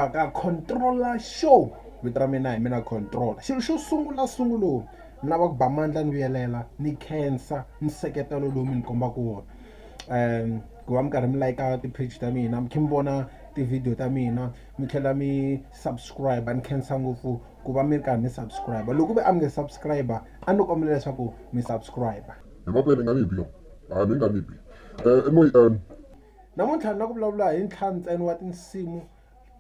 ka controller show vito ra mina hi mina controller xilo xo sungulo ni lava ku ba mandla ni vuyelela ni khensa ni seketelo lowu mi ni kombaka wona ku va mi karhi mi like ti-page ta mina mi kha mi vona ti-video ta mina mi tlhela mi subscribe ni khensa ngopfu ku va mi ri karhi mi subscribe loko ve a mi nge subscribe a ni kombela leswaku mi subscribe Mampela nga ni biyo. Ni nga ni bi. Anyway, namuntlha na ku vulavula hi ntlhanu ntsena wa tinsimu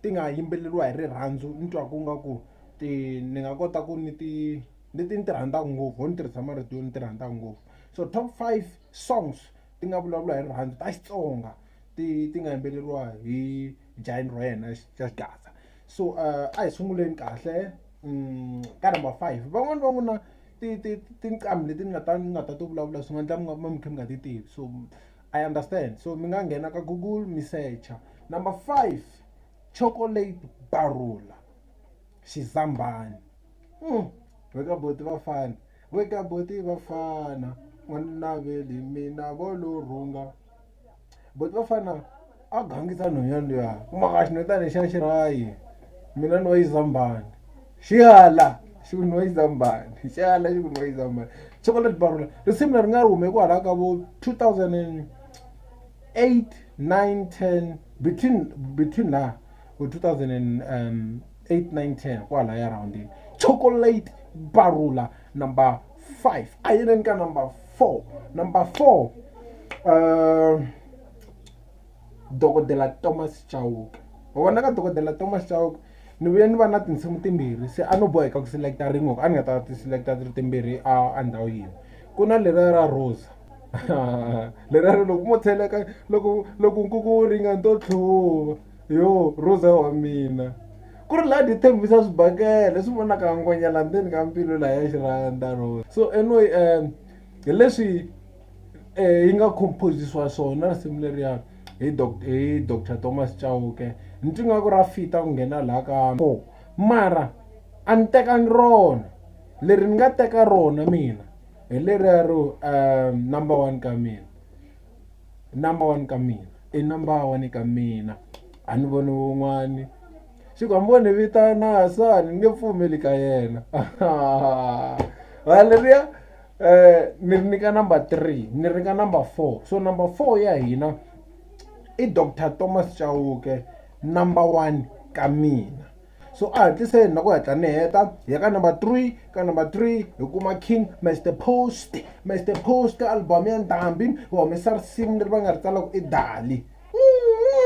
ti nga yimbeleriwa hi rirhandzu ni twaku ngaku ni nga kota ku ni ti rhandzaka ngopfu ni tirhisa marito yo ni ti rhandzaka ngopfu so top 5 songs ti nga vulavula hi rirhandzu ta Xitsonga ti nga yimbeleriwa hi giant ra yena xa Xigaza so a hi sunguleni kahle ka number 5 van'wana va n'wina tinqambi leti ni nga ta to vulavula swi nga endla mi kha mi nga ti tivi so I understand so mi nga nghena ka Google mi searcha number 5 Chocolate Barula Xizambani weka boti vafana n'wanaveli mina volo rhunga boti vafana a gangisa nhonyani luya kumaka xinotani xa xirayi mina no yi Zambani xihala xikunwa yi Zambani xihala xikunwa yi Zambani Chocolate Barula risimu leri nga ri hume kwalaho ka vo 2008 9 10 between la 2008 9 10 kwala ya round Chocolate Barula number 5 ayineni ka number 4 Dokodela Thomas Chauke wona ka Dokodela Thomas Chauke ni vuye ni va na tinsimu timbirhi se a no boheka ku selecta rin'we a ni nga ta ti selecta ti ri timbirhi a ndhawu yin'we ku na leri ra Rosa leri loko mo tlheleka loko nkuku ringa to tlhuva yo Rosa wa mina ku ri laha di tshembisa swibakele swi vonaka ngonyela ndzeni ka mbilu laha ya xirhandza Rosa so anyway hi leswi yi nga composisiwa swona risimu leriya hi Dr Thomas Chauke ni twi nga ku ra fita ku nghena laha ka 4 mara a ni tekangi rona leri ni nga teka rona mina hi leriya ro number 1 ka mina i number 1 ka mina a ni voni wun'wani xikwambo ni vita na Hasani ni nge pfumeli ka yena leriya ni ri nyika number 3 ni ringa number 4 so number 4 ya hina i Dr Thomas Chauke number 1 ka mina so a hatliseni na ku hatla ni heta hi ka number 3 hi kuma King Mr Post ka album ya Ndhambi va humesa risimu leri va nga ri tsala ku i Dali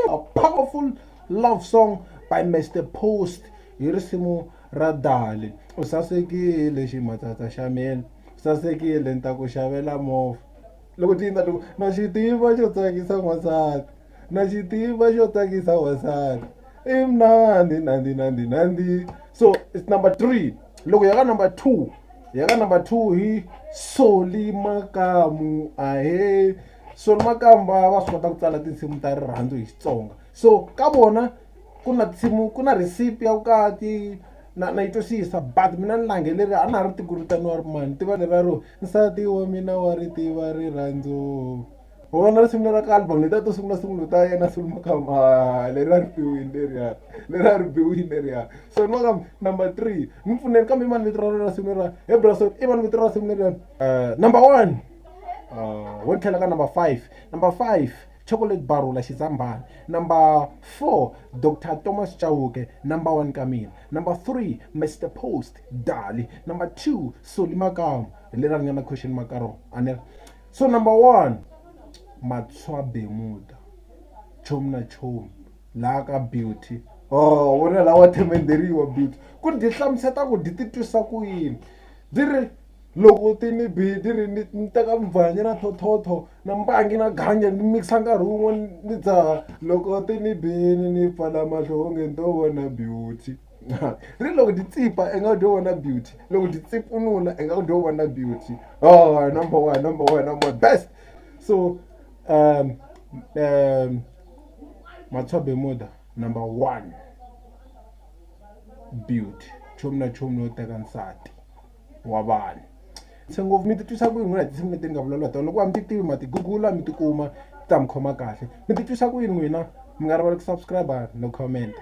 a powerful love song by Mr Post hi risimu ra Dali u sasekile ximatsatsa xa mina sasekile ni ta ku xavela movha loko tinda loko na xitiva xo tsakisa n'wansati na xitiva xo tsakisa n'wansati i nandi so it's number 3 loko ya ka number 2 hi Soli Makamu ahe Soli Makamu va swi kota ku tsala tinsimu ta rirhandzu hi Xitsonga so ka vona ku na recipe ya vukati na yi twisisa but mina ni langeleri a na ha ri tikurutaniwa ri mani tiva lera ro nsati wa mina wa ri tiva rirhandzu vona risimu lera ka album leta to sungula ta yena Soli Makamu leri a ri biwini leriya so ni maka number 3 ni pfuneni kambe i mani vito ra rona risimu leriya he braso i mani vito ra risimu leriya number 1 wo tlhela ka number 5 Chocolate Barula Xizambani number 4 Dr Thomas Chauke number 1 ka mina number 3 Mr Post Dali number 2 Soli Makamu lera ringana question makaro ane so number 1 Matswabe Muda chomi na chomi laha ka Beauty wona lawa themenderiwa Beauty ku di hlamuseta ku di titwisa ku yini diri loko ti ni bi diri ni teka mvanya na thotho na mbangi na ganja ni mixa nkarhi wun'we ni dzaha loko ti ni bini ni pfala mahlo onge to vona Beauty ri loko di tsipa i nga do vona Beauty loko di tsipunula i nga do vona Beauty number one best so Matswabe Muda number 1 Beauty chomi na chomi no teka nsati wa vanhu se ngopfu mi titwisa ku yini n'wina tinsimu leti ni nga vulavula tona loko a mi ti tivi ma ti Google mi ti kuma ta mi khoma kahle mi titwisa ku yini n'wina mi nga rivali ku subscribe no comment.